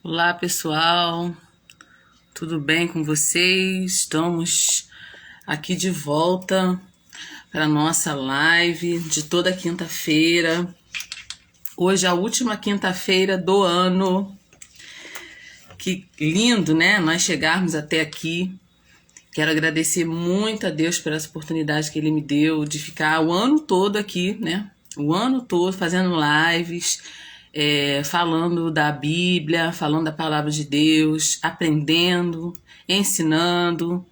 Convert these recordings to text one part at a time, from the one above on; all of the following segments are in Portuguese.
Olá, pessoal, tudo bem com vocês? Estamos aqui de volta para a nossa live de toda quinta-feira. Hoje é a última quinta-feira do ano. Que lindo, né? Nós chegarmos até aqui. Quero agradecer muito a Deus por essa oportunidade que Ele me deu de ficar o ano todo aqui, né? O ano todo fazendo lives, falando da Bíblia, falando da palavra de Deus, aprendendo, ensinando.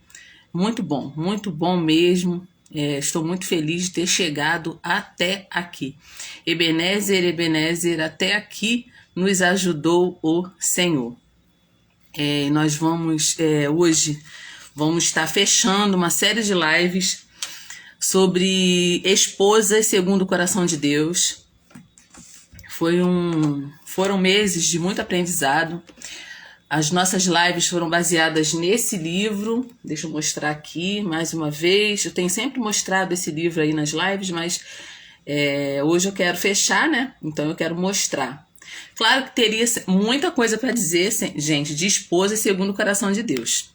Muito bom mesmo. Estou muito feliz de ter chegado até aqui. Ebenezer, Ebenezer, até aqui nos ajudou o Senhor. Nós vamos, hoje, vamos estar fechando uma série de lives sobre esposas segundo o coração de Deus. Foram meses de muito aprendizado. As nossas lives foram baseadas nesse livro. Deixa eu mostrar aqui mais uma vez. Eu tenho sempre mostrado esse livro aí nas lives, mas hoje eu quero fechar, né? Então eu quero mostrar. Claro que teria muita coisa para dizer, gente, de esposa segundo o coração de Deus.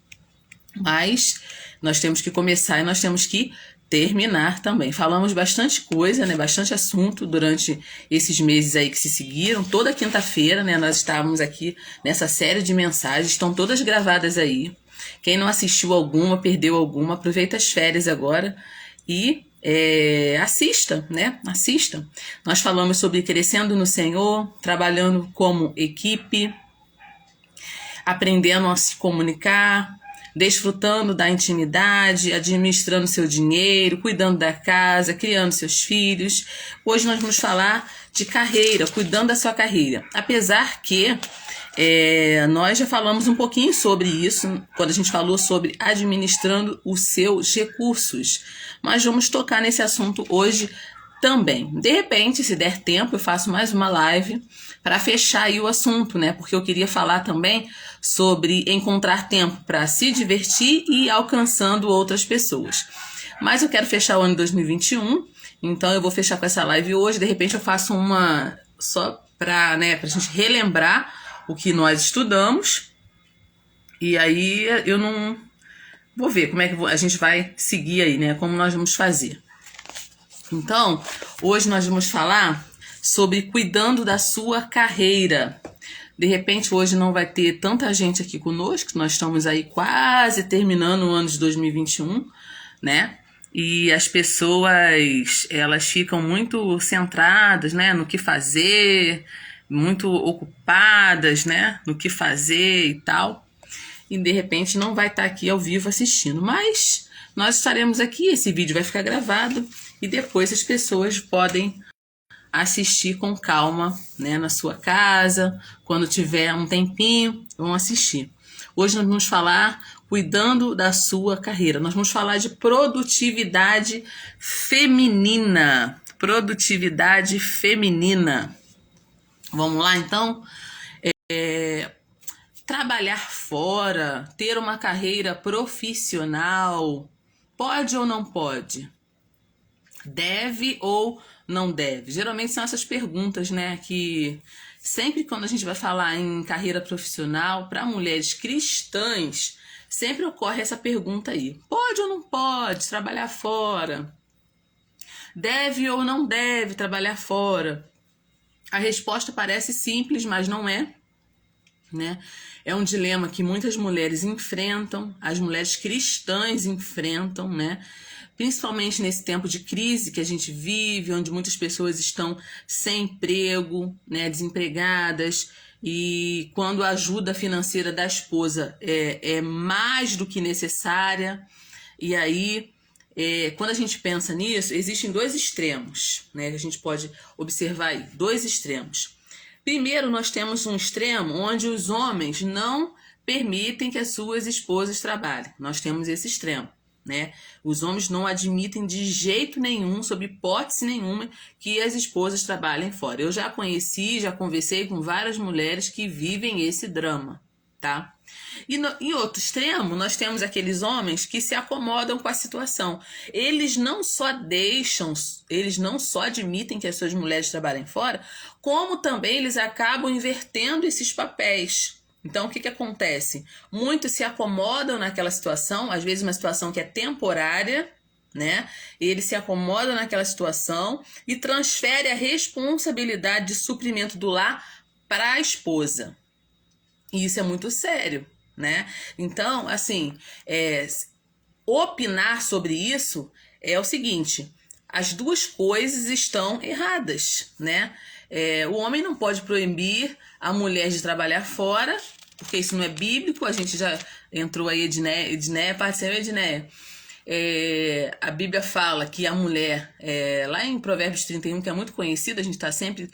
Mas nós temos que começar e nós temos que terminar também. Falamos bastante coisa, né? Bastante assunto durante esses meses aí que se seguiram. Toda quinta-feira, né? Nós estávamos aqui nessa série de mensagens. Estão todas gravadas aí. Quem não assistiu alguma, perdeu alguma, aproveita as férias agora e assista, né? Assista. Nós falamos sobre crescendo no Senhor, trabalhando como equipe, aprendendo a se comunicar, desfrutando da intimidade, administrando seu dinheiro, cuidando da casa, criando seus filhos. Hoje nós vamos falar de carreira, cuidando da sua carreira. Apesar que nós já falamos um pouquinho sobre isso, quando a gente falou sobre administrando os seus recursos. Mas vamos tocar nesse assunto hoje também. De repente, se der tempo, eu faço mais uma live para fechar aí o assunto, né? Porque eu queria falar também sobre encontrar tempo para se divertir e ir alcançando outras pessoas. Mas eu quero fechar o ano 2021, então eu vou fechar com essa live hoje. De repente eu faço uma só para, né, pra gente relembrar o que nós estudamos. E aí eu não vou ver como é que a gente vai seguir aí, né? Como nós vamos fazer. Então, hoje nós vamos falar sobre cuidando da sua carreira. De repente, hoje não vai ter tanta gente aqui conosco, nós estamos aí quase terminando o ano de 2021, né? E as pessoas, elas ficam muito centradas, né, no que fazer, muito ocupadas, né, no que fazer e tal. E de repente não vai estar aqui ao vivo assistindo, mas nós estaremos aqui, esse vídeo vai ficar gravado e depois as pessoas podem assistir com calma, né, na sua casa, quando tiver um tempinho, vão assistir. Hoje nós vamos falar cuidando da sua carreira. Nós vamos falar de produtividade feminina. Produtividade feminina. Vamos lá, então? Trabalhar fora, ter uma carreira profissional, pode ou não pode? Deve ou não deve? Geralmente são essas perguntas, né, que sempre quando a gente vai falar em carreira profissional, para mulheres cristãs, sempre ocorre essa pergunta aí. Pode ou não pode trabalhar fora? Deve ou não deve trabalhar fora? A resposta parece simples, mas não é, né? É um dilema que muitas mulheres enfrentam, as mulheres cristãs enfrentam, né? Principalmente nesse tempo de crise que a gente vive, onde muitas pessoas estão sem emprego, né, desempregadas, e quando a ajuda financeira da esposa é mais do que necessária, e aí, quando a gente pensa nisso, existem dois extremos, né, que a gente pode observar aí, dois extremos. Primeiro, nós temos um extremo onde os homens não permitem que as suas esposas trabalhem. Nós temos esse extremo, né? Os homens não admitem de jeito nenhum, sob hipótese nenhuma, que as esposas trabalhem fora. Eu já conversei com várias mulheres que vivem esse drama, tá? E em outro extremo, nós temos aqueles homens que se acomodam com a situação. Eles não só admitem que as suas mulheres trabalhem fora, como também eles acabam invertendo esses papéis. Então, o que acontece? Muitos se acomodam naquela situação, às vezes uma situação que é temporária, né? Ele se acomoda naquela situação e transfere a responsabilidade de suprimento do lar para a esposa. E isso é muito sério, né? Então, assim, opinar sobre isso é o seguinte: as duas coisas estão erradas, né? O homem não pode proibir a mulher de trabalhar fora, porque isso não é bíblico. A gente já entrou aí, Edneia, parceira Edneia. A Bíblia fala que a mulher, lá em Provérbios 31, que é muito conhecida, a gente está sempre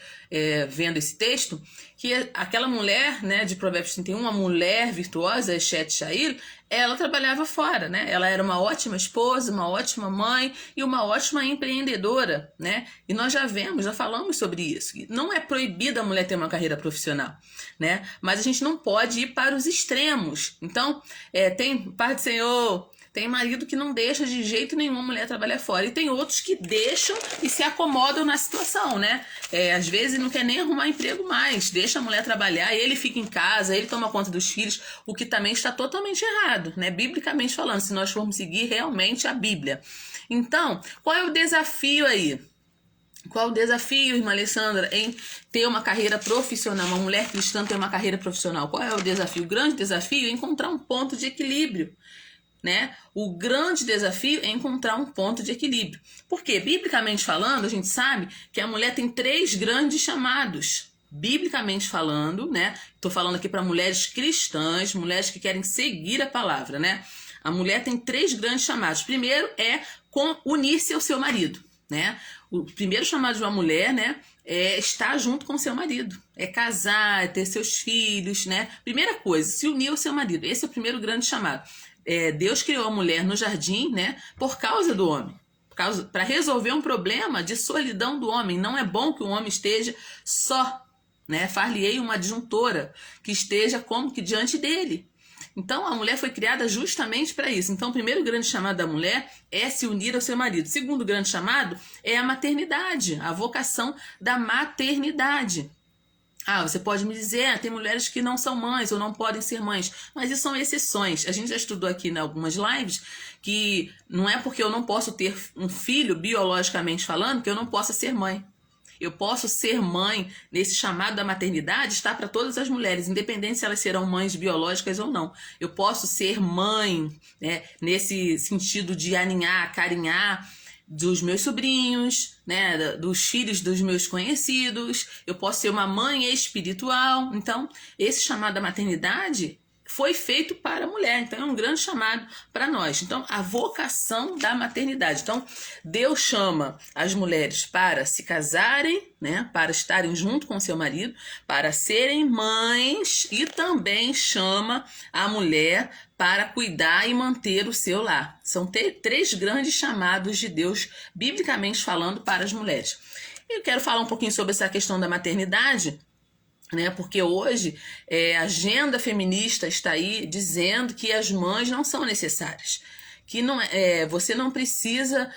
vendo esse texto, que aquela mulher, né, de Provérbios 31, a mulher virtuosa, Eshet Shail, ela trabalhava fora, né? Ela era uma ótima esposa, uma ótima mãe e uma ótima empreendedora, né? E nós já falamos sobre isso. Não é proibida a mulher ter uma carreira profissional, né? Mas a gente não pode ir para os extremos. Então, tem, Pai do Senhor, tem marido que não deixa de jeito nenhum a mulher trabalhar fora. E tem outros que deixam e se acomodam na situação, né? Às vezes não quer nem arrumar emprego mais. Deixa a mulher trabalhar, ele fica em casa, ele toma conta dos filhos, o que também está totalmente errado, né? Biblicamente falando, se nós formos seguir realmente a Bíblia. Então, qual é o desafio aí? Qual o desafio, irmã Alessandra, em ter uma carreira profissional? Uma mulher cristã ter uma carreira profissional. Qual é o desafio? O grande desafio é encontrar um ponto de equilíbrio, né? O grande desafio é encontrar um ponto de equilíbrio. Porque, biblicamente falando, a gente sabe que a mulher tem 3 grandes chamados. Biblicamente falando, né? Estou falando aqui para mulheres cristãs, mulheres que querem seguir a palavra, né? A mulher tem 3 grandes chamados. Primeiro é unir-se ao seu marido, né? O primeiro chamado de uma mulher, né, é estar junto com seu marido, é casar, é ter seus filhos, né? Primeira coisa, se unir ao seu marido. Esse é o primeiro grande chamado. Deus criou a mulher no jardim, né, por causa do homem, para resolver um problema de solidão do homem. Não é bom que o homem esteja só, né? Far-lhe-ei uma adjuntora que esteja como que diante dele. Então, a mulher foi criada justamente para isso. Então, o primeiro grande chamado da mulher é se unir ao seu marido. O segundo grande chamado é a maternidade, a vocação da maternidade. Você pode me dizer, tem mulheres que não são mães ou não podem ser mães, mas isso são exceções. A gente já estudou aqui em algumas lives que não é porque eu não posso ter um filho, biologicamente falando, que eu não possa ser mãe. Eu posso ser mãe, nesse chamado da maternidade, está para todas as mulheres, independente se elas serão mães biológicas ou não. Eu posso ser mãe, né, nesse sentido de aninhar, acarinhar dos meus sobrinhos, né, dos filhos dos meus conhecidos. Eu posso ser uma mãe espiritual. Então, esse chamado da maternidade foi feito para a mulher, então é um grande chamado para nós. Então, a vocação da maternidade. Então, Deus chama as mulheres para se casarem, né, para estarem junto com seu marido, para serem mães, e também chama a mulher para cuidar e manter o seu lar. São 3 grandes chamados de Deus, biblicamente falando, para as mulheres. Eu quero falar um pouquinho sobre essa questão da maternidade, né? Porque hoje a agenda feminista está aí dizendo que as mães não são necessárias, que você não precisa,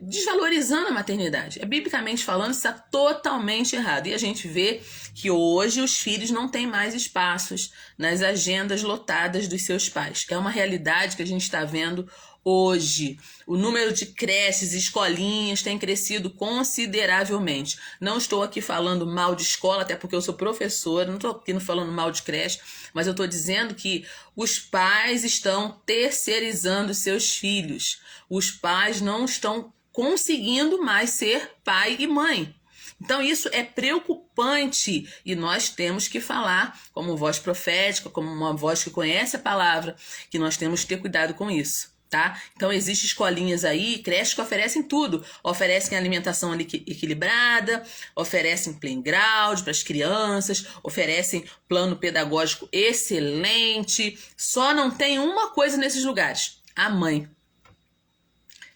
desvalorizando a maternidade. Biblicamente falando, isso está totalmente errado. E a gente vê que hoje os filhos não têm mais espaços nas agendas lotadas dos seus pais. É uma realidade que a gente está vendo hoje. O número de creches e escolinhas tem crescido consideravelmente. Não estou aqui falando mal de escola, até porque eu sou professora, não estou aqui falando mal de creche, mas eu estou dizendo que os pais estão terceirizando seus filhos. Os pais não estão conseguindo mais ser pai e mãe. Então isso é preocupante e nós temos que falar como voz profética, como uma voz que conhece a palavra, que nós temos que ter cuidado com isso. Tá? Então existem escolinhas aí, creches que oferecem tudo, oferecem alimentação equilibrada, oferecem playground para as crianças, oferecem plano pedagógico excelente. Só não tem uma coisa nesses lugares: a mãe.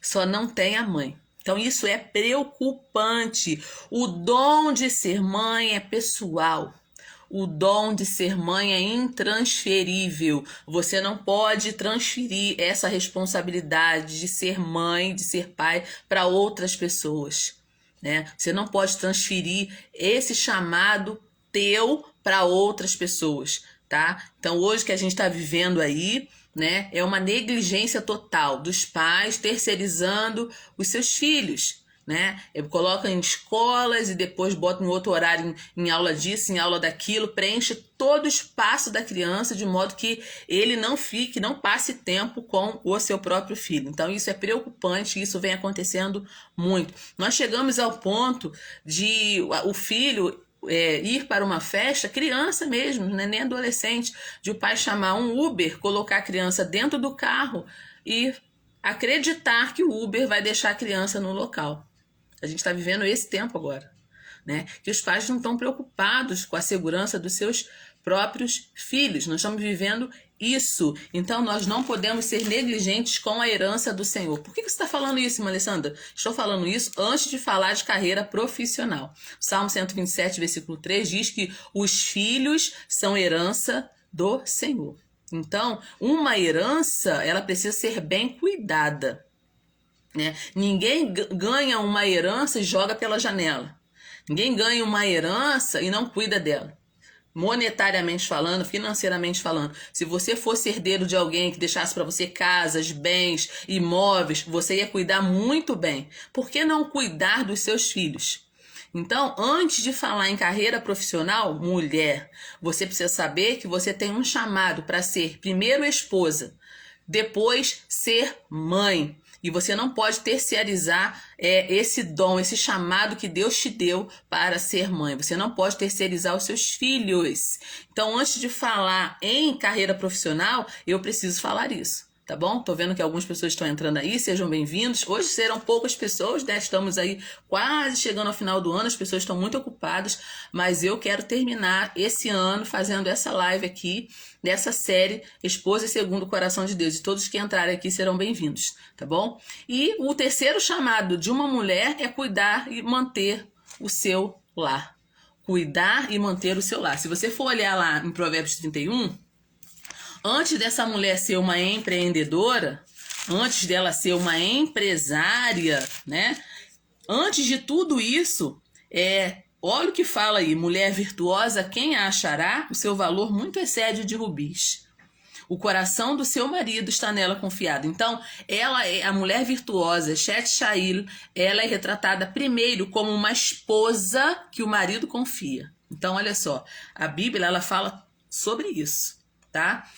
Só não tem a mãe. Então isso é preocupante. O dom de ser mãe é pessoal. O dom de ser mãe é intransferível. Você não pode transferir essa responsabilidade de ser mãe, de ser pai para outras pessoas, né? Você não pode transferir esse chamado teu para outras pessoas. tá? Então, hoje que a gente está vivendo aí, né, é uma negligência total dos pais terceirizando os seus filhos, né? Coloca em escolas e depois bota em outro horário em aula disso, em aula daquilo, preenche todo o espaço da criança de modo que ele não passe tempo com o seu próprio filho. Então isso é preocupante, isso vem acontecendo muito. Nós chegamos ao ponto de o filho ir para uma festa, criança mesmo, né, nem adolescente, de o pai chamar um Uber, colocar a criança dentro do carro e acreditar que o Uber vai deixar a criança no local. A gente está vivendo esse tempo agora, né? Que os pais não estão preocupados com a segurança dos seus próprios filhos. Nós estamos vivendo isso. Então, nós não podemos ser negligentes com a herança do Senhor. Por que você está falando isso, irmã Alessandra? Estou falando isso antes de falar de carreira profissional. O Salmo 127, versículo 3 diz que os filhos são herança do Senhor. Então, uma herança, ela precisa ser bem cuidada. Né? Ninguém ganha uma herança e joga pela janela. Ninguém ganha uma herança e não cuida dela. Monetariamente falando, financeiramente falando. Se você fosse herdeiro de alguém que deixasse para você casas, bens, imóveis, você ia cuidar muito bem. Por que não cuidar dos seus filhos? Então, antes de falar em carreira profissional, mulher, você precisa saber que você tem um chamado para ser primeiro esposa, depois ser mãe. E você não pode terceirizar esse dom, esse chamado que Deus te deu para ser mãe. Você não pode terceirizar os seus filhos. Então, antes de falar em carreira profissional, eu preciso falar isso. Tá bom? Tô vendo que algumas pessoas estão entrando aí, sejam bem-vindos. Hoje serão poucas pessoas, né? Estamos aí quase chegando ao final do ano, as pessoas estão muito ocupadas, mas eu quero terminar esse ano fazendo essa live aqui, dessa série Esposa Segundo o Coração de Deus. E todos que entrarem aqui serão bem-vindos, tá bom? E o terceiro chamado de uma mulher é cuidar e manter o seu lar. Cuidar e manter o seu lar. Se você for olhar lá em Provérbios 31, antes dessa mulher ser uma empreendedora, antes dela ser uma empresária, né? Antes de tudo isso, olha o que fala aí, mulher virtuosa, quem a achará? O seu valor muito excede o de rubis. O coração do seu marido está nela confiado. Então, ela é a mulher virtuosa, Shet Shail, ela é retratada primeiro como uma esposa que o marido confia. Então, olha só, a Bíblia ela fala sobre isso. Tá?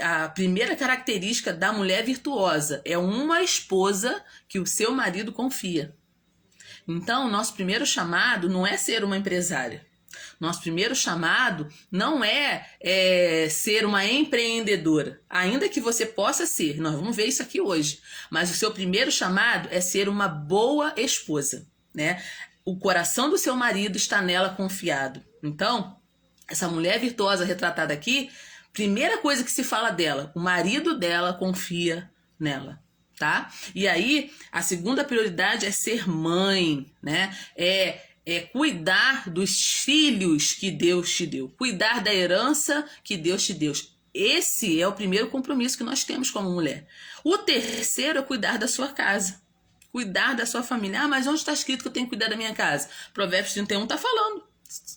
A primeira característica da mulher virtuosa é uma esposa que o seu marido confia. Então, nosso primeiro chamado não é ser uma empresária. Nosso primeiro chamado não é ser uma empreendedora. Ainda que você possa ser, nós vamos ver isso aqui hoje. Mas o seu primeiro chamado é ser uma boa esposa. Né? O coração do seu marido está nela confiado. Então, essa mulher virtuosa retratada aqui, primeira coisa que se fala dela, o marido dela confia nela, tá? E aí, a segunda prioridade é ser mãe, né? É cuidar dos filhos que Deus te deu, cuidar da herança que Deus te deu. Esse é o primeiro compromisso que nós temos como mulher. O terceiro é cuidar da sua casa, cuidar da sua família. Ah, mas onde está escrito que eu tenho que cuidar da minha casa? Provérbios 31 está falando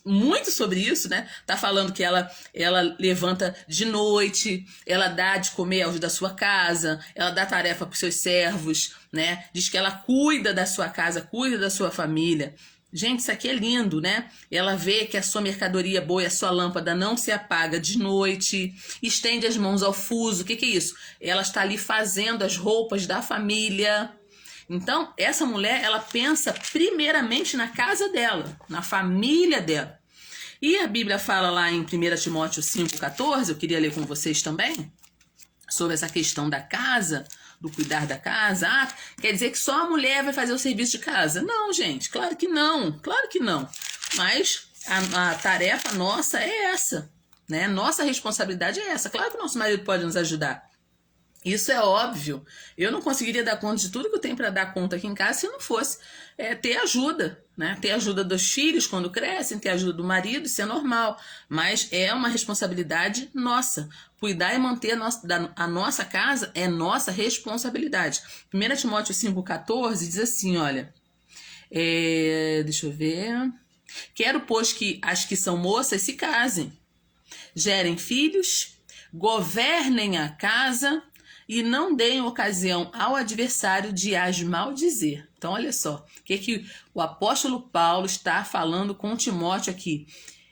muito sobre isso, né? Tá falando que ela levanta de noite, ela dá de comer aos da sua casa, ela dá tarefa para os seus servos, né? Diz que ela cuida da sua casa, cuida da sua família. Gente, isso aqui é lindo, né? Ela vê que a sua mercadoria é boa e a sua lâmpada não se apaga de noite, estende as mãos ao fuso. O que é isso? Ela está ali fazendo as roupas da família. Então, essa mulher, ela pensa primeiramente na casa dela, na família dela. E a Bíblia fala lá em 1 Timóteo 5,14, eu queria ler com vocês também, sobre essa questão da casa, do cuidar da casa. Ah, quer dizer que só a mulher vai fazer o serviço de casa? Não, gente, claro que não, claro que não. Mas a tarefa nossa é essa, né? Nossa responsabilidade é essa. Claro que o nosso marido pode nos ajudar. Isso é óbvio. Eu não conseguiria dar conta de tudo que eu tenho para dar conta aqui em casa se não fosse ter ajuda, né? Ter ajuda dos filhos quando crescem, ter ajuda do marido, isso é normal. Mas é uma responsabilidade nossa. Cuidar e manter a nossa casa é nossa responsabilidade. 1 Timóteo 5,14 diz assim, olha... deixa eu ver... Quero, pois, que as que são moças se casem gerem filhos, governem a casa e não deem ocasião ao adversário de as maldizer. Então, olha só, o que o apóstolo Paulo está falando com Timóteo aqui.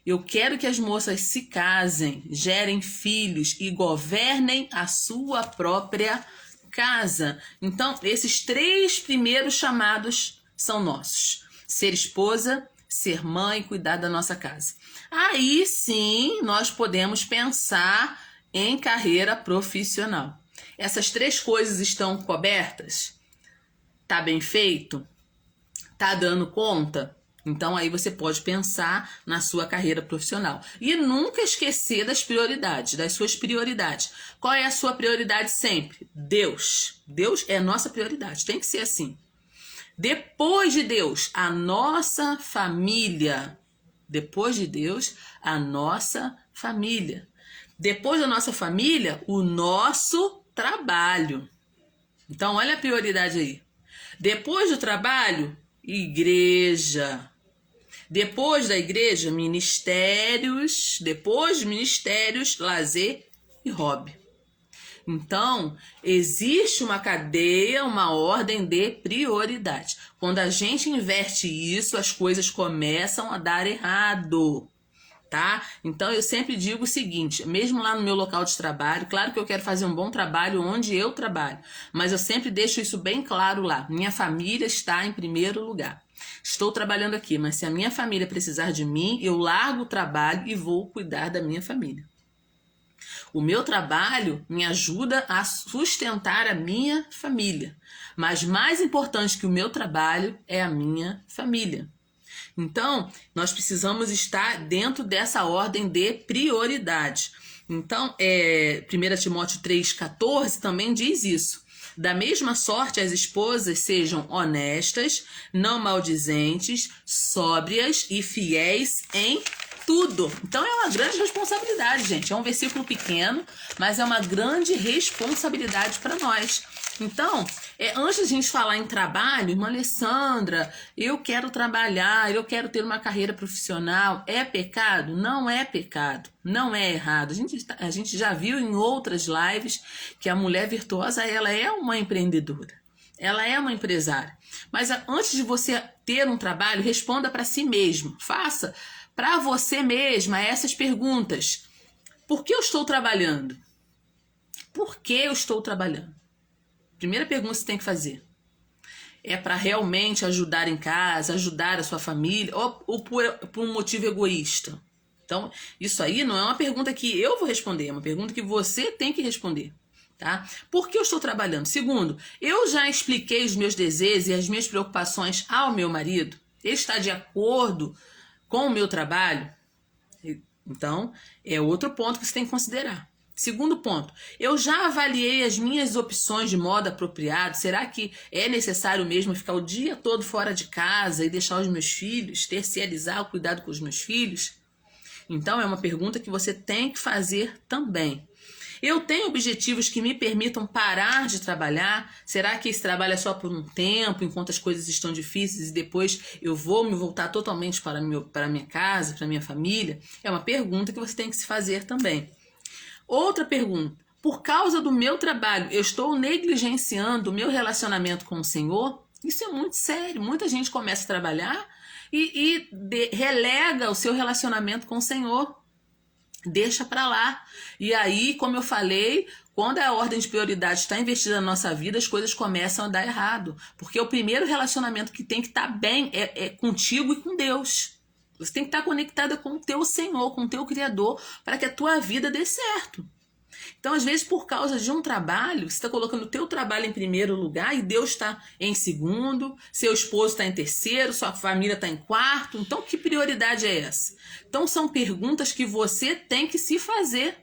Eu quero que as moças se casem, gerem filhos e governem a sua própria casa. Então, esses 3 primeiros chamados são nossos. Ser esposa, ser mãe, cuidar da nossa casa. Aí sim, nós podemos pensar em carreira profissional. Essas 3 coisas estão cobertas? Tá bem feito? Tá dando conta? Então aí você pode pensar na sua carreira profissional. E nunca esquecer das prioridades, das suas prioridades. Qual é a sua prioridade sempre? Deus. Deus é a nossa prioridade, tem que ser assim. Depois de Deus, a nossa família. Depois de Deus, a nossa família. Depois da nossa família, o nosso trabalho. Então, olha a prioridade aí. Depois do trabalho, igreja. Depois da igreja, ministérios. Depois de ministérios, lazer e hobby. Então, existe uma cadeia, uma ordem de prioridade. Quando a gente inverte isso, as coisas começam a dar errado, tá? Então, eu sempre digo o seguinte, mesmo lá no meu local de trabalho, claro que eu quero fazer um bom trabalho onde eu trabalho, mas eu sempre deixo isso bem claro lá. Minha família está em primeiro lugar. Estou trabalhando aqui, mas se a minha família precisar de mim, eu largo o trabalho e vou cuidar da minha família. O meu trabalho me ajuda a sustentar a minha família. Mas mais importante que o meu trabalho é a minha família. Então, nós precisamos estar dentro dessa ordem de prioridade. Então, 1 Timóteo 3,14 também diz isso. Da mesma sorte, as esposas sejam honestas, não maldizentes, sóbrias e fiéis em tudo. Então é uma grande responsabilidade, gente. É um versículo pequeno, mas é uma grande responsabilidade para nós. Então, antes de a gente falar em trabalho, irmã Alessandra, eu quero trabalhar, eu quero ter uma carreira profissional. É pecado? Não é pecado. Não é errado. A gente já viu em outras lives que a mulher virtuosa, ela é uma empreendedora. Ela é uma empresária. Mas antes de você ter um trabalho, responda para si mesmo. Faça para você mesma essas perguntas. Por que eu estou trabalhando? Por que eu estou trabalhando? Primeira pergunta que você tem que fazer. É para realmente ajudar em casa, ajudar a sua família, ou por um motivo egoísta? Então, isso aí não é uma pergunta que eu vou responder, é uma pergunta que você tem que responder. Tá? Por que eu estou trabalhando? Segundo, eu já expliquei os meus desejos e as minhas preocupações ao meu marido? Ele está de acordo com o meu trabalho? Então, é outro ponto que você tem que considerar. Segundo ponto, eu já avaliei as minhas opções de modo apropriado. Será que é necessário mesmo ficar o dia todo fora de casa e deixar os meus filhos, terceirizar o cuidado com os meus filhos? Então, é uma pergunta que você tem que fazer também. Eu tenho objetivos que me permitam parar de trabalhar? Será que esse trabalho é só por um tempo, enquanto as coisas estão difíceis e depois eu vou me voltar totalmente para a minha casa, para a minha família? É uma pergunta que você tem que se fazer também. Outra pergunta. Por causa do meu trabalho, eu estou negligenciando o meu relacionamento com o Senhor? Isso é muito sério. Muita gente começa a trabalhar e relega o seu relacionamento com o Senhor. Deixa para lá. E aí, como eu falei, quando a ordem de prioridade está investida na nossa vida, as coisas começam a dar errado. Porque o primeiro relacionamento que tem que estar bem é contigo e com Deus. Você tem que estar conectada com o teu Senhor, com o teu Criador, para que a tua vida dê certo. Então, às vezes, por causa de um trabalho, você está colocando o teu trabalho em primeiro lugar e Deus está em segundo, seu esposo está em terceiro, sua família está em quarto. Então, que prioridade é essa? Então, são perguntas que você tem que se fazer,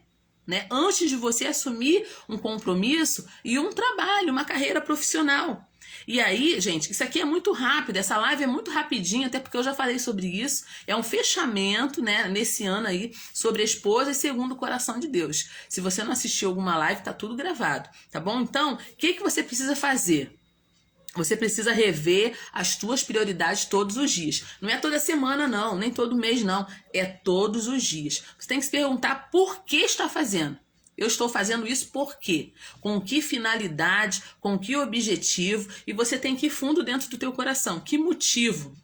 né? Antes de você assumir um compromisso e um trabalho, uma carreira profissional. E aí, gente, isso aqui é muito rápido, essa live é muito rapidinha, até porque eu já falei sobre isso. É um fechamento, né, nesse ano aí, sobre a esposa e segundo o coração de Deus. Se você não assistiu alguma live, tá tudo gravado, tá bom? Então, o que você precisa fazer? Você precisa rever as tuas prioridades todos os dias. Não é toda semana, não, nem todo mês, não. É todos os dias. Você tem que se perguntar por que está fazendo. Eu estou fazendo isso por quê? Com que finalidade? Com que objetivo? E você tem que ir fundo dentro do teu coração. Que motivo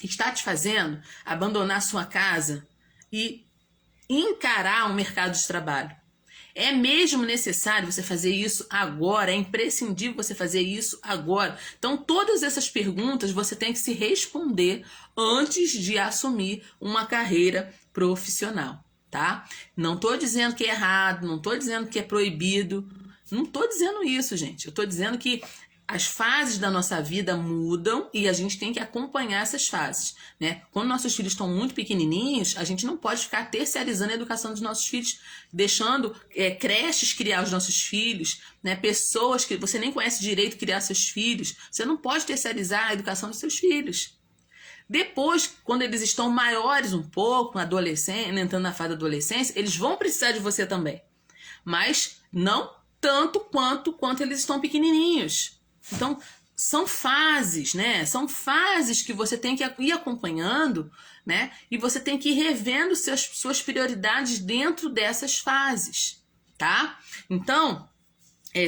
está te fazendo abandonar sua casa e encarar um mercado de trabalho? É mesmo necessário você fazer isso agora? É imprescindível você fazer isso agora? Então, todas essas perguntas você tem que se responder antes de assumir uma carreira profissional, tá? Não estou dizendo que é errado, não estou dizendo que é proibido, não estou dizendo isso, gente. Eu estou dizendo que as fases da nossa vida mudam e a gente tem que acompanhar essas fases, né? Quando nossos filhos estão muito pequenininhos, a gente não pode ficar terceirizando a educação dos nossos filhos, deixando creches criar os nossos filhos, né? Pessoas que você nem conhece direito criar seus filhos. Você não pode terceirizar a educação dos seus filhos. Depois, quando eles estão maiores um pouco, entrando na fase da adolescência, eles vão precisar de você também. Mas não tanto quanto eles estão pequenininhos. Então, são fases, né? São fases que você tem que ir acompanhando, né? E você tem que ir revendo suas prioridades dentro dessas fases, tá? Então,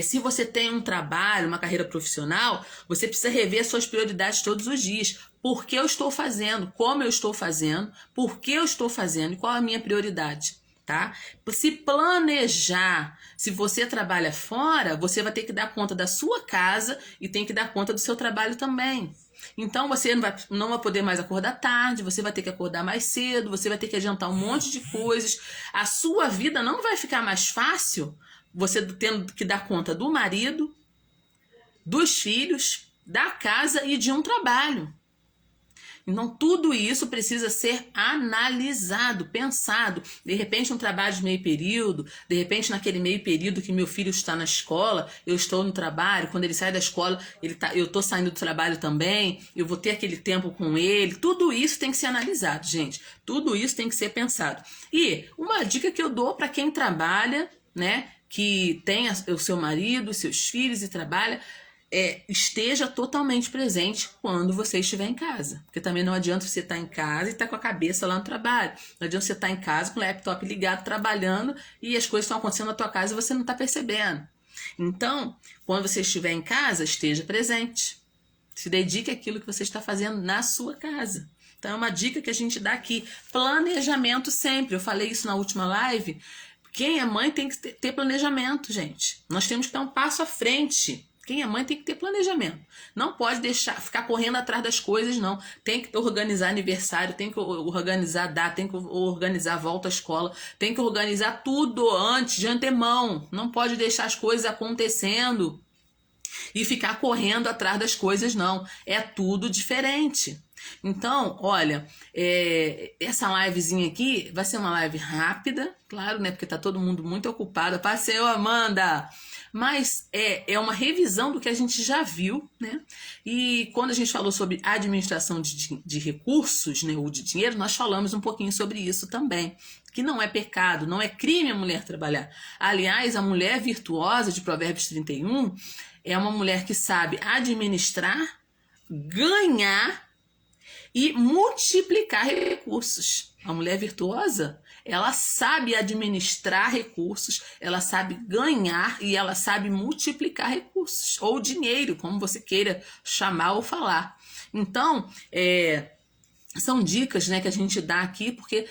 se você tem um trabalho, uma carreira profissional, você precisa rever suas prioridades todos os dias. Por que eu estou fazendo? Como eu estou fazendo? Por que eu estou fazendo? E qual a minha prioridade? Tá? Se planejar, se você trabalha fora, você vai ter que dar conta da sua casa e tem que dar conta do seu trabalho também. Então você não vai poder mais acordar tarde, você vai ter que acordar mais cedo, você vai ter que adiantar um monte de coisas. A sua vida não vai ficar mais fácil, você tendo que dar conta do marido, dos filhos, da casa e de um trabalho. Então, tudo isso precisa ser analisado, pensado. De repente, um trabalho de meio período, de repente, naquele meio período que meu filho está na escola, eu estou no trabalho, quando ele sai da escola, eu estou saindo do trabalho também, eu vou ter aquele tempo com ele. Tudo isso tem que ser analisado, gente. Tudo isso tem que ser pensado. E uma dica que eu dou para quem trabalha, né, que tem o seu marido, os seus filhos e trabalha, esteja totalmente presente quando você estiver em casa. Porque também não adianta você estar em casa e estar com a cabeça lá no trabalho. Não adianta você estar em casa com o laptop ligado, trabalhando, e as coisas estão acontecendo na tua casa e você não está percebendo. Então, quando você estiver em casa, esteja presente. Se dedique àquilo que você está fazendo na sua casa. Então, é uma dica que a gente dá aqui. Planejamento sempre. Eu falei isso na última live. Quem é mãe tem que ter planejamento, gente. Nós temos que dar um passo à frente. Quem é mãe tem que ter planejamento. Não pode ficar correndo atrás das coisas, não. Tem que organizar aniversário, tem que organizar data, tem que organizar volta à escola, tem que organizar tudo antes, de antemão. Não pode deixar as coisas acontecendo e ficar correndo atrás das coisas, não. É tudo diferente. Então, olha, essa livezinha aqui vai ser uma live rápida, claro, né? Porque tá todo mundo muito ocupado. Passeio, Amanda! Mas é uma revisão do que a gente já viu, né? E quando a gente falou sobre administração de recursos, né, ou de dinheiro, nós falamos um pouquinho sobre isso também. Que não é pecado, não é crime a mulher trabalhar. Aliás, a mulher virtuosa de Provérbios 31 é uma mulher que sabe administrar, ganhar e multiplicar recursos. A mulher virtuosa, ela sabe administrar recursos, ela sabe ganhar e ela sabe multiplicar recursos, ou dinheiro, como você queira chamar ou falar. Então, são dicas, né, que a gente dá aqui, porque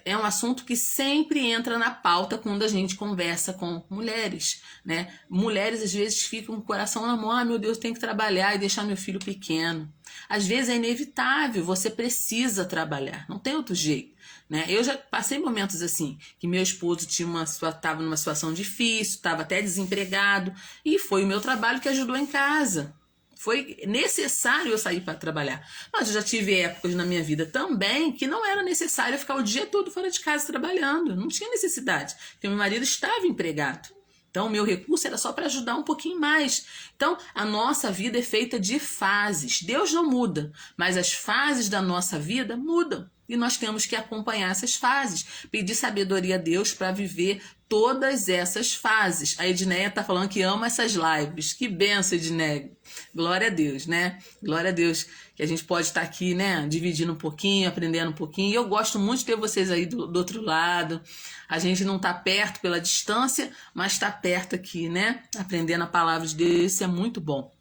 é um assunto que sempre entra na pauta quando a gente conversa com mulheres, né? Mulheres às vezes ficam com o coração na mão, meu Deus, tenho que trabalhar e deixar meu filho pequeno. Às vezes é inevitável, você precisa trabalhar, não tem outro jeito, né? Eu já passei momentos assim, que meu esposo estava numa situação difícil, estava até desempregado, e foi o meu trabalho que ajudou em casa. Foi necessário eu sair para trabalhar. Mas eu já tive épocas na minha vida também que não era necessário eu ficar o dia todo fora de casa trabalhando. Não tinha necessidade, porque meu marido estava empregado. Então, o meu recurso era só para ajudar um pouquinho mais. Então, a nossa vida é feita de fases. Deus não muda, mas as fases da nossa vida mudam. E nós temos que acompanhar essas fases, pedir sabedoria a Deus para viver todas essas fases. A Edneia tá falando que ama essas lives. Que benção, Edneia. Glória a Deus, né? Glória a Deus que a gente pode estar aqui, né? Dividindo um pouquinho, aprendendo um pouquinho. E eu gosto muito de ter vocês aí do outro lado. A gente não tá perto pela distância, mas tá perto aqui, né? Aprendendo a palavra de Deus, isso é muito bom.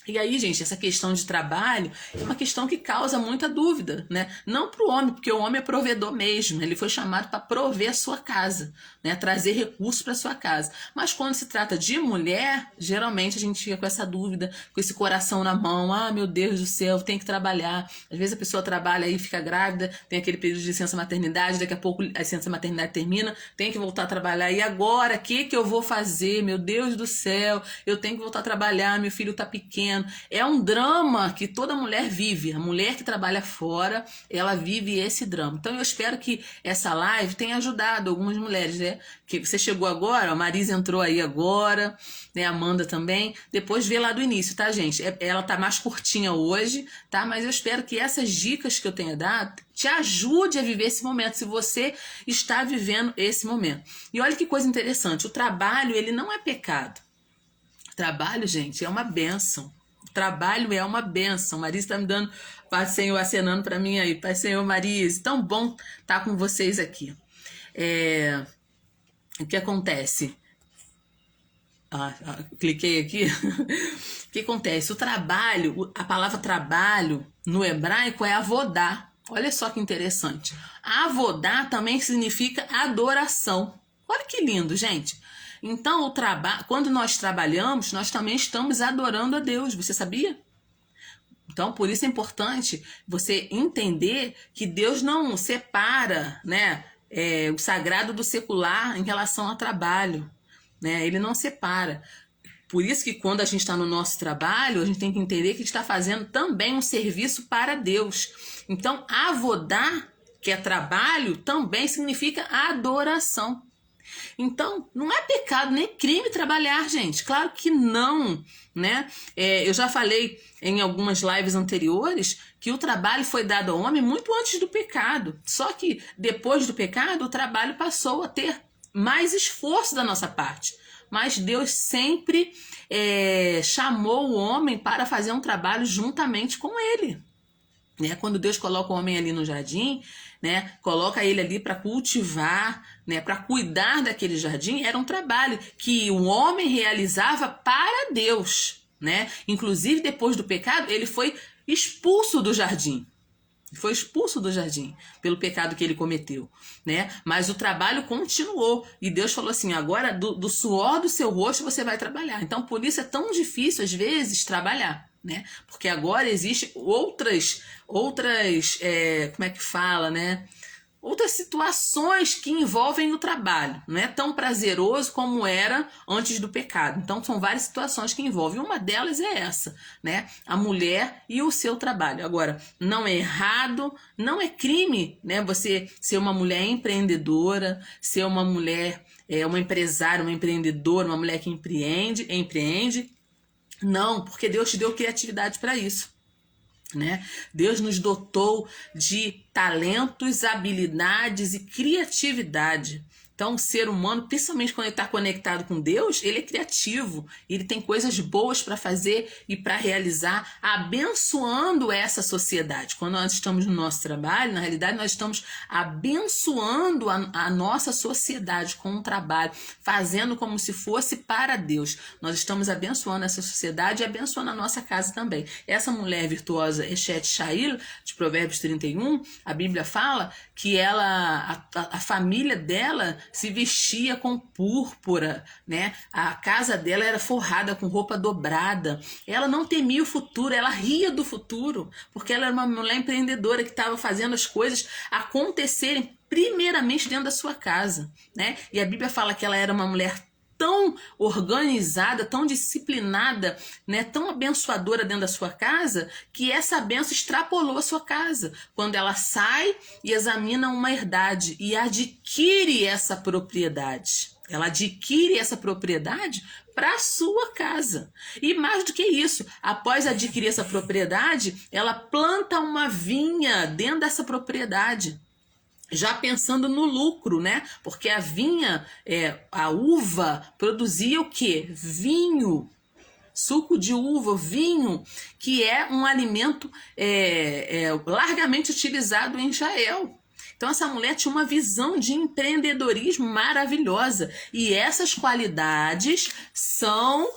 E aí, gente, essa questão de trabalho é uma questão que causa muita dúvida, né? Não para o homem, porque o homem é provedor mesmo, ele foi chamado para prover a sua casa, né? Trazer recursos para sua casa. Mas quando se trata de mulher, geralmente a gente fica com essa dúvida, com esse coração na mão, ah, meu Deus do céu, tem que trabalhar. Às vezes a pessoa trabalha e fica grávida, tem aquele período de licença maternidade, daqui a pouco a licença maternidade termina, tem que voltar a trabalhar. E agora, o que eu vou fazer? Meu Deus do céu, eu tenho que voltar a trabalhar, meu filho está pequeno. É um drama que toda mulher vive. A mulher que trabalha fora, ela vive esse drama. Então eu espero que essa live tenha ajudado algumas mulheres, né? Que você chegou agora, a Marisa entrou aí agora, né? A Amanda também. Depois vê lá do início, tá, gente? Ela tá mais curtinha hoje, tá? Mas eu espero que essas dicas que eu tenha dado te ajude a viver esse momento, se você está vivendo esse momento. E olha que coisa interessante, o trabalho, ele não é pecado. O trabalho, gente, é uma bênção. Trabalho é uma bênção. Marisa está me dando, Pai Senhor, acenando para mim aí. Pai Senhor, Marisa, tão bom estar com vocês aqui. O que acontece? Cliquei aqui. O que acontece? O trabalho, a palavra trabalho no hebraico é avodá. Olha só que interessante. Avodá também significa adoração. Olha que lindo, gente. Então, quando nós trabalhamos, nós também estamos adorando a Deus. Você sabia? Então, por isso é importante você entender que Deus não separa, né, o sagrado do secular em relação ao trabalho. Né? Ele não separa. Por isso que quando a gente está no nosso trabalho, a gente tem que entender que a gente está fazendo também um serviço para Deus. Então, avodá, que é trabalho, também significa adoração. Então, não é pecado nem crime trabalhar, gente. Claro que não, né? Eu já falei em algumas lives anteriores que o trabalho foi dado ao homem muito antes do pecado. Só que depois do pecado, o trabalho passou a ter mais esforço da nossa parte. Mas Deus sempre chamou o homem para fazer um trabalho juntamente com ele. Né? Quando Deus coloca o homem ali no jardim, né, coloca ele ali para cultivar, né, para cuidar daquele jardim, era um trabalho que o homem realizava para Deus. Né? Inclusive, depois do pecado, ele foi expulso do jardim. Foi expulso do jardim pelo pecado que ele cometeu, né? Mas o trabalho continuou. E Deus falou assim, agora do suor do seu rosto você vai trabalhar. Então, por isso é tão difícil, às vezes, trabalhar, né? Porque agora existem outras como é que fala, né? Outras situações que envolvem o trabalho. Não é tão prazeroso como era antes do pecado. Então, são várias situações que envolvem. Uma delas é essa, né? A mulher e o seu trabalho. Agora, não é errado, não é crime, né? Você ser uma mulher empreendedora, ser uma mulher, uma empresária, uma empreendedora, uma mulher que empreende. Não, porque Deus te deu criatividade para isso. Né? Deus nos dotou de talentos, habilidades e criatividade. Então, o ser humano, principalmente quando ele está conectado com Deus, ele é criativo, ele tem coisas boas para fazer e para realizar, abençoando essa sociedade. Quando nós estamos no nosso trabalho, na realidade, nós estamos abençoando a nossa sociedade com o trabalho, fazendo como se fosse para Deus. Nós estamos abençoando essa sociedade e abençoando a nossa casa também. Essa mulher virtuosa, Eshet Shail, de Provérbios 31, a Bíblia fala que ela, a família dela se vestia com púrpura, né? A casa dela era forrada com roupa dobrada. Ela não temia o futuro, ela ria do futuro, porque ela era uma mulher empreendedora que estava fazendo as coisas acontecerem primeiramente dentro da sua casa, né? E a Bíblia fala que ela era uma mulher tão organizada, tão disciplinada, né, tão abençoadora dentro da sua casa, que essa bênção extrapolou a sua casa. Quando ela sai e examina uma herdade e adquire essa propriedade. Ela adquire essa propriedade para a sua casa. E mais do que isso, após adquirir essa propriedade, ela planta uma vinha dentro dessa propriedade, já pensando no lucro, né? Porque a vinha, a uva, produzia o quê? Vinho. Suco de uva, vinho, que é um alimento largamente utilizado em Israel. Então essa mulher tinha uma visão de empreendedorismo maravilhosa. E essas qualidades são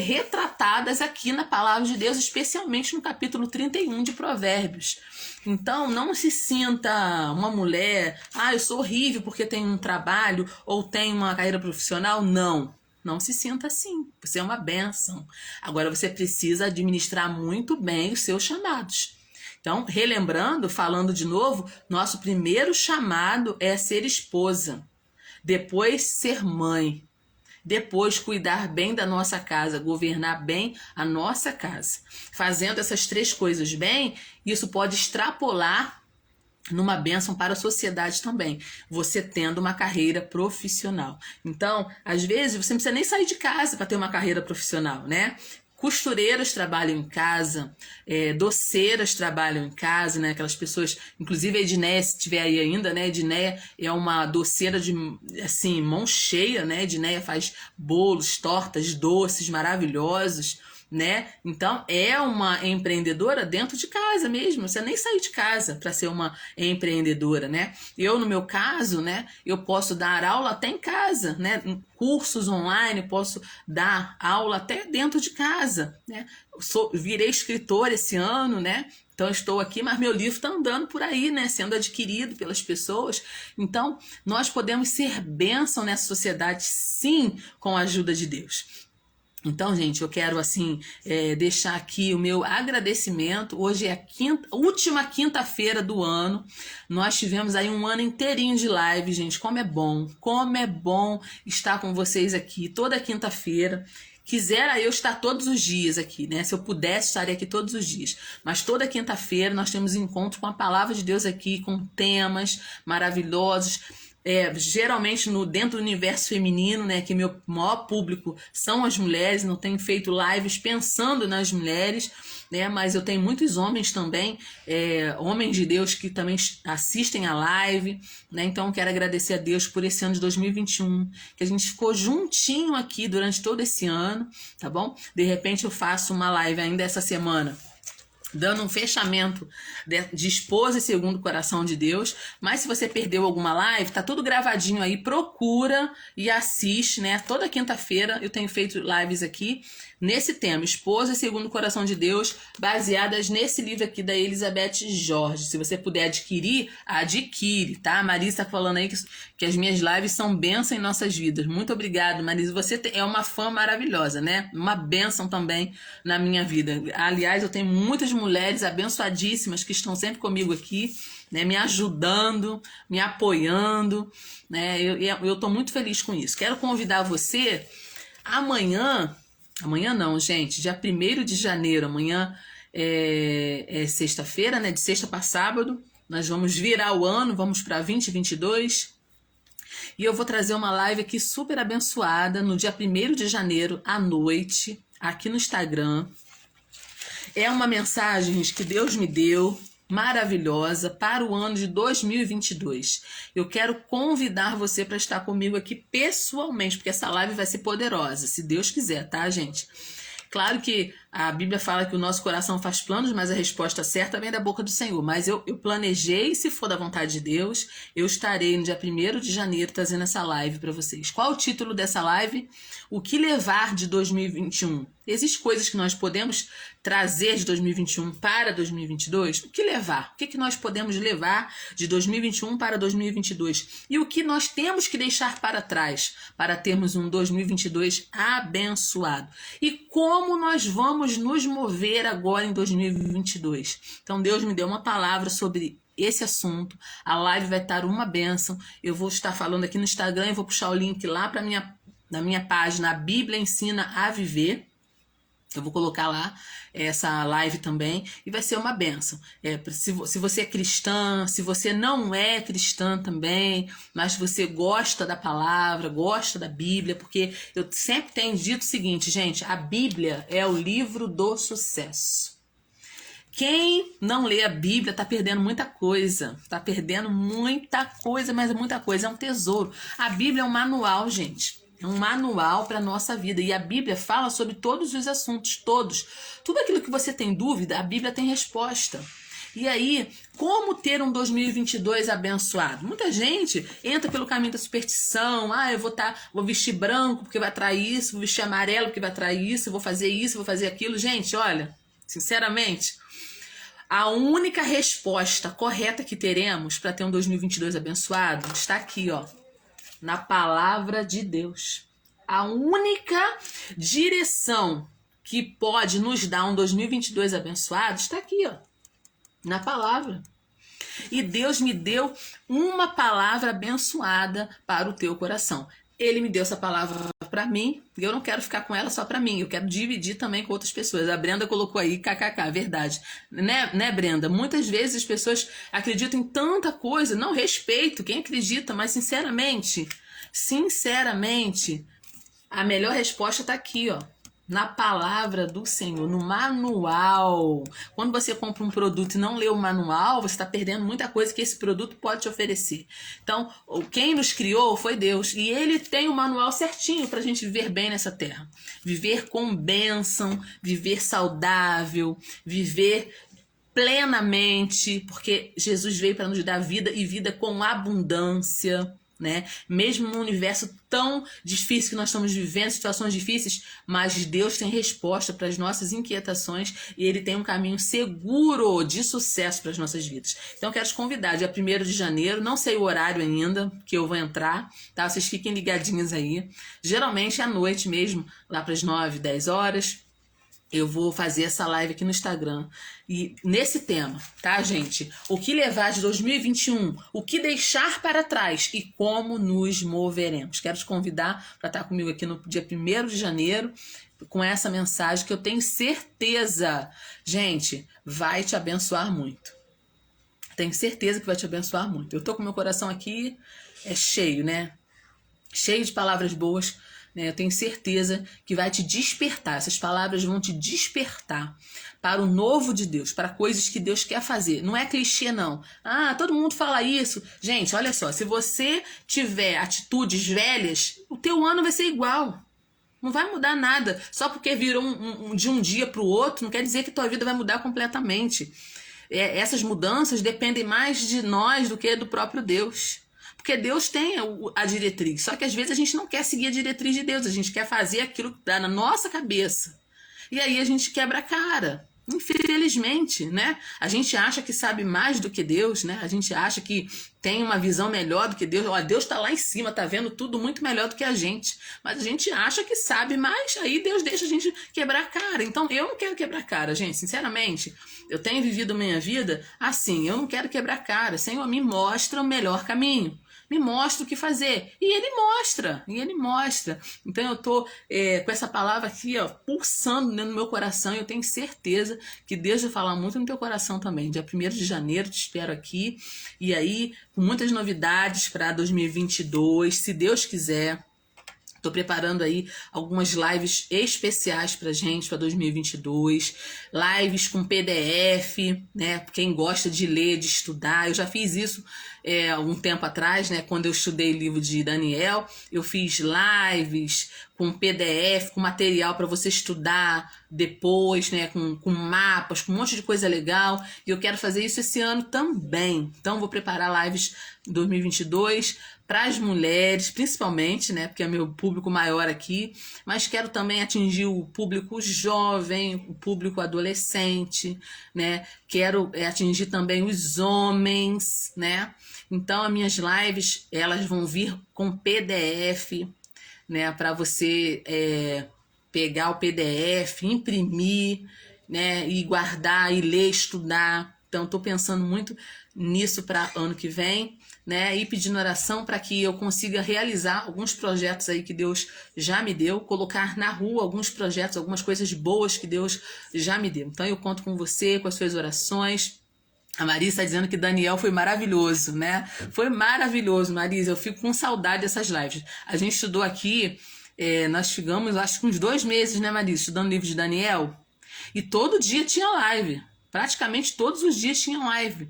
retratadas aqui na palavra de Deus, especialmente no capítulo 31 de Provérbios. Então não se sinta uma mulher, eu sou horrível porque tenho um trabalho ou tenho uma carreira profissional. Não se sinta assim. Você é uma bênção. Agora você precisa administrar muito bem os seus chamados. Então, relembrando, falando de novo, nosso primeiro chamado é ser esposa, depois ser mãe, depois cuidar bem da nossa casa, governar bem a nossa casa. Fazendo essas 3 coisas bem, isso pode extrapolar numa bênção para a sociedade também, você tendo uma carreira profissional. Então, às vezes, você não precisa nem sair de casa para ter uma carreira profissional, né? Costureiras trabalham em casa, doceiras trabalham em casa, né? Aquelas pessoas, inclusive a Edneia, se tiver aí ainda, né? A Edneia é uma doceira de, assim, mão cheia, né? A Edneia faz bolos, tortas, doces maravilhosos, né? Então é uma empreendedora dentro de casa mesmo, você nem sair de casa para ser uma empreendedora, né? Eu, no meu caso, né, eu posso dar aula até em casa, né? Cursos online, posso dar aula até dentro de casa, né? Virei escritora esse ano, né? Então estou aqui, mas meu livro está andando por aí, né? Sendo adquirido pelas pessoas. Então nós podemos ser bênção nessa sociedade, sim, com a ajuda de Deus. Então, gente, eu quero assim deixar aqui o meu agradecimento. Hoje é a última quinta-feira do ano. Nós tivemos aí um ano inteirinho de live, gente. Como é bom estar com vocês aqui toda quinta-feira. Quisera eu estar todos os dias aqui, né? Se eu pudesse, estaria aqui todos os dias. Mas toda quinta-feira nós temos encontro com a palavra de Deus aqui, com temas maravilhosos. Geralmente dentro do universo feminino, né, que meu maior público são as mulheres. Não tenho feito lives pensando nas mulheres, né, mas eu tenho muitos homens também, homens de Deus que também assistem a live, né. Então quero agradecer a Deus por esse ano de 2021, que a gente ficou juntinho aqui durante todo esse ano, tá bom? De repente eu faço uma live ainda essa semana, dando um fechamento de esposa e segundo o coração de Deus. Mas se você perdeu alguma live, tá tudo gravadinho aí, procura e assiste, né? Toda quinta-feira eu tenho feito lives aqui nesse tema, esposa e segundo o coração de Deus, baseadas nesse livro aqui da Elizabeth Jorge. Se você puder adquirir, adquire, tá? A Marisa tá falando aí que as minhas lives são bênção em nossas vidas. Muito obrigado, Marisa. Você é uma fã maravilhosa, né? Uma bênção também na minha vida. Aliás, eu tenho muitas mulheres abençoadíssimas que estão sempre comigo aqui, né, me ajudando, me apoiando, né? Eu tô muito feliz com isso. Quero convidar você amanhã não, gente, dia 1º de janeiro, amanhã é sexta-feira, né? De sexta para sábado, nós vamos virar o ano, vamos para 2022. E eu vou trazer uma live aqui super abençoada no dia 1º de janeiro à noite, aqui no Instagram. É uma mensagem, gente, que Deus me deu, maravilhosa, para o ano de 2022. Eu quero convidar você para estar comigo aqui pessoalmente, porque essa live vai ser poderosa, se Deus quiser, tá, gente? Claro que a Bíblia fala que o nosso coração faz planos, mas a resposta certa vem da boca do Senhor. Mas eu planejei, se for da vontade de Deus, eu estarei no dia 1º de janeiro trazendo essa live para vocês. Qual o título dessa live? O que levar de 2021? Existem coisas que nós podemos trazer de 2021 para 2022? O que levar? O que nós podemos levar de 2021 para 2022? E o que nós temos que deixar para trás para termos um 2022 abençoado? E como nós vamos nos mover agora em 2022? Então Deus me deu uma palavra sobre esse assunto. A live vai estar uma bênção. Eu vou estar falando aqui no Instagram e vou puxar o link lá para na minha página, A Bíblia Ensina a Viver. Eu vou colocar lá essa live também e vai ser uma bênção. Se você é cristã, se você não é cristã também, mas você gosta da palavra, gosta da Bíblia, porque eu sempre tenho dito o seguinte, gente, a Bíblia é o livro do sucesso. Quem não lê a Bíblia tá perdendo muita coisa. Tá perdendo muita coisa, mas muita coisa. É um tesouro. A Bíblia é um manual, gente. É um manual para a nossa vida. E a Bíblia fala sobre todos os assuntos, todos. Tudo aquilo que você tem dúvida, a Bíblia tem resposta. E aí, como ter um 2022 abençoado? Muita gente entra pelo caminho da superstição. Eu vou vestir branco porque vai atrair isso, vou vestir amarelo porque vai atrair isso, vou fazer aquilo. Gente, olha, sinceramente, a única resposta correta que teremos para ter um 2022 abençoado está aqui, ó, na palavra de Deus. A única direção que pode nos dar um 2022 abençoado está aqui, ó, na palavra. E Deus me deu uma palavra abençoada para o teu coração. Ele me deu essa palavra para mim, e eu não quero ficar com ela só para mim, eu quero dividir também com outras pessoas. A Brenda colocou aí, kkk, verdade. Né, Brenda? Muitas vezes as pessoas acreditam em tanta coisa, não respeito quem acredita, mas sinceramente, a melhor resposta tá aqui, ó, na palavra do Senhor, no manual. Quando você compra um produto e não lê o manual, você está perdendo muita coisa que esse produto pode te oferecer. Então, quem nos criou foi Deus. E Ele tem o manual certinho para a gente viver bem nessa terra. Viver com bênção, viver saudável, viver plenamente, porque Jesus veio para nos dar vida e vida com abundância, né? Mesmo num universo tão difícil que nós estamos vivendo, situações difíceis, mas Deus tem resposta para as nossas inquietações e Ele tem um caminho seguro de sucesso para as nossas vidas. Então eu quero te convidar, dia 1º de janeiro, não sei o horário ainda que eu vou entrar, tá? Vocês fiquem ligadinhos aí. Geralmente é à noite mesmo, lá para as 9, 10 horas. Eu vou fazer essa live aqui no Instagram. E nesse tema, tá, gente? O que levar de 2021, o que deixar para trás e como nos moveremos. Quero te convidar para estar comigo aqui no dia 1º de janeiro com essa mensagem que eu tenho certeza, gente, vai te abençoar muito. Tenho certeza que vai te abençoar muito. Eu tô com meu coração aqui cheio, né? Cheio de palavras boas. Eu tenho certeza que vai te despertar. Essas palavras vão te despertar para o novo de Deus, para coisas que Deus quer fazer. Não é clichê, não. Todo mundo fala isso. Gente, olha só. Se você tiver atitudes velhas, o teu ano vai ser igual. Não vai mudar nada. Só porque virou de um dia para o outro, não quer dizer que tua vida vai mudar completamente. Essas mudanças dependem mais de nós do que do próprio Deus. Porque Deus tem a diretriz, só que às vezes a gente não quer seguir a diretriz de Deus, a gente quer fazer aquilo que dá na nossa cabeça. E aí a gente quebra a cara, infelizmente, né? A gente acha que sabe mais do que Deus, né? A gente acha que tem uma visão melhor do que Deus. Deus está lá em cima, tá vendo tudo muito melhor do que a gente. Mas a gente acha que sabe mais, aí Deus deixa a gente quebrar a cara. Então eu não quero quebrar a cara, gente, sinceramente. Eu tenho vivido minha vida assim, eu não quero quebrar a cara. Senhor, me mostra o melhor caminho. Me mostra o que fazer. E Ele mostra. Então eu tô com essa palavra aqui, ó, pulsando dentro do meu coração, e eu tenho certeza que Deus vai falar muito no teu coração também. Dia 1º de janeiro te espero aqui. E aí, com muitas novidades para 2022, se Deus quiser. Estou preparando aí algumas lives especiais pra gente, para 2022. Lives com PDF, né? Quem gosta de ler, de estudar. Eu já fiz isso algum tempo atrás, né? Quando eu estudei o livro de Daniel, eu fiz lives com PDF, com material para você estudar depois, né? Com mapas, com um monte de coisa legal. E eu quero fazer isso esse ano também. Então, vou preparar lives em 2022 para as mulheres, principalmente, né? Porque é meu público maior aqui. Mas quero também atingir o público jovem, o público adolescente, né? Quero atingir também os homens, né? Então, as minhas lives, elas vão vir com PDF, né, para você pegar o PDF, imprimir, né, e guardar, e ler, estudar. Então, estou pensando muito nisso para ano que vem, né, ir pedindo oração para que eu consiga realizar alguns projetos aí que Deus já me deu, colocar na rua alguns projetos, algumas coisas boas que Deus já me deu. Então eu conto com você, com as suas orações. A Marisa está dizendo que Daniel foi maravilhoso, né? Foi maravilhoso, Marisa. Eu fico com saudade dessas lives. A gente estudou aqui, nós ficamos, acho que uns 2 meses, né, Marisa, estudando o livro de Daniel. E todo dia tinha live. Praticamente todos os dias tinha live.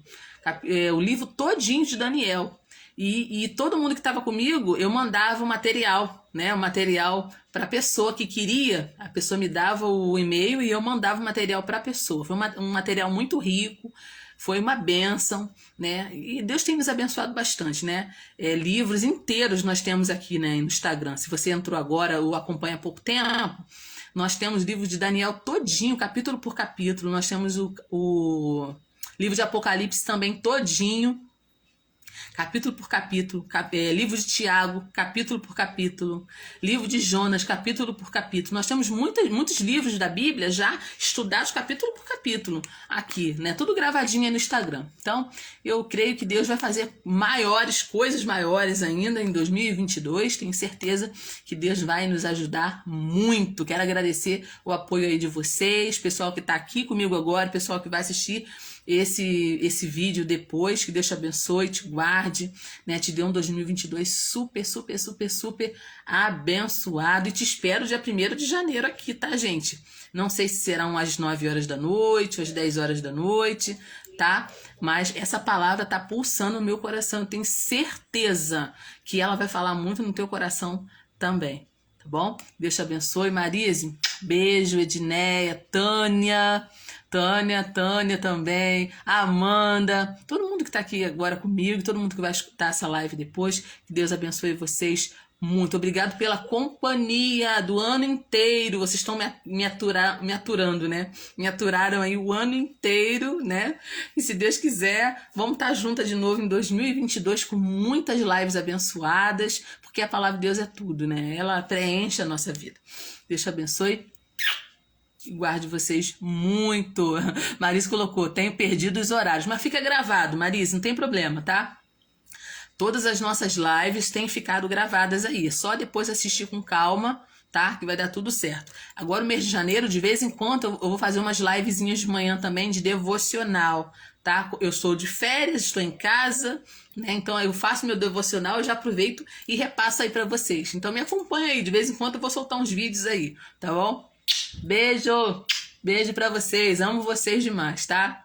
O livro todinho de Daniel. E todo mundo que estava comigo, eu mandava o material, né? O material para a pessoa que queria. A pessoa me dava o e-mail e eu mandava o material para a pessoa. Foi um material muito rico. Foi uma bênção, né? E Deus tem nos abençoado bastante, né? Livros inteiros nós temos aqui, né, no Instagram. Se você entrou agora ou acompanha há pouco tempo, nós temos livros de Daniel todinho, capítulo por capítulo. Nós temos o livro de Apocalipse também todinho, capítulo por capítulo, livro de Tiago, capítulo por capítulo, livro de Jonas, capítulo por capítulo. Nós temos muitos livros da Bíblia já estudados capítulo por capítulo aqui, né? Tudo gravadinho aí no Instagram. Então, eu creio que Deus vai fazer coisas maiores ainda em 2022. Tenho certeza que Deus vai nos ajudar muito. Quero agradecer o apoio aí de vocês, pessoal que está aqui comigo agora, pessoal que vai assistir esse vídeo depois. Que Deus te abençoe, te guarde, né? Te dê um 2022 super, super, super, super abençoado. E te espero dia 1º de janeiro aqui, tá, gente? Não sei se serão às 9 horas da noite, às 10 horas da noite, tá? Mas essa palavra tá pulsando no meu coração. Eu tenho certeza que ela vai falar muito no teu coração também, tá bom? Deus te abençoe. Marise, beijo. Edneia, Tânia também, Amanda, todo mundo que está aqui agora comigo, todo mundo que vai escutar essa live depois, que Deus abençoe vocês muito. Obrigado pela companhia do ano inteiro. Vocês estão me aturando, né? Me aturaram aí o ano inteiro, né? E se Deus quiser, vamos estar juntas de novo em 2022 com muitas lives abençoadas, porque a palavra de Deus é tudo, né? Ela preenche a nossa vida. Deus te abençoe. Guarde vocês muito. Marisa colocou, tenho perdido os horários. Mas fica gravado, Marisa, não tem problema, tá? Todas as nossas lives têm ficado gravadas aí. Só depois assistir com calma, tá? Que vai dar tudo certo. Agora, o mês de janeiro, de vez em quando, eu vou fazer umas livezinhas de manhã também de devocional, tá? Eu sou de férias, estou em casa, né? Então eu faço meu devocional, eu já aproveito e repasso aí pra vocês. Então me acompanha aí, de vez em quando eu vou soltar uns vídeos aí, tá bom? Beijo pra vocês, amo vocês demais, tá?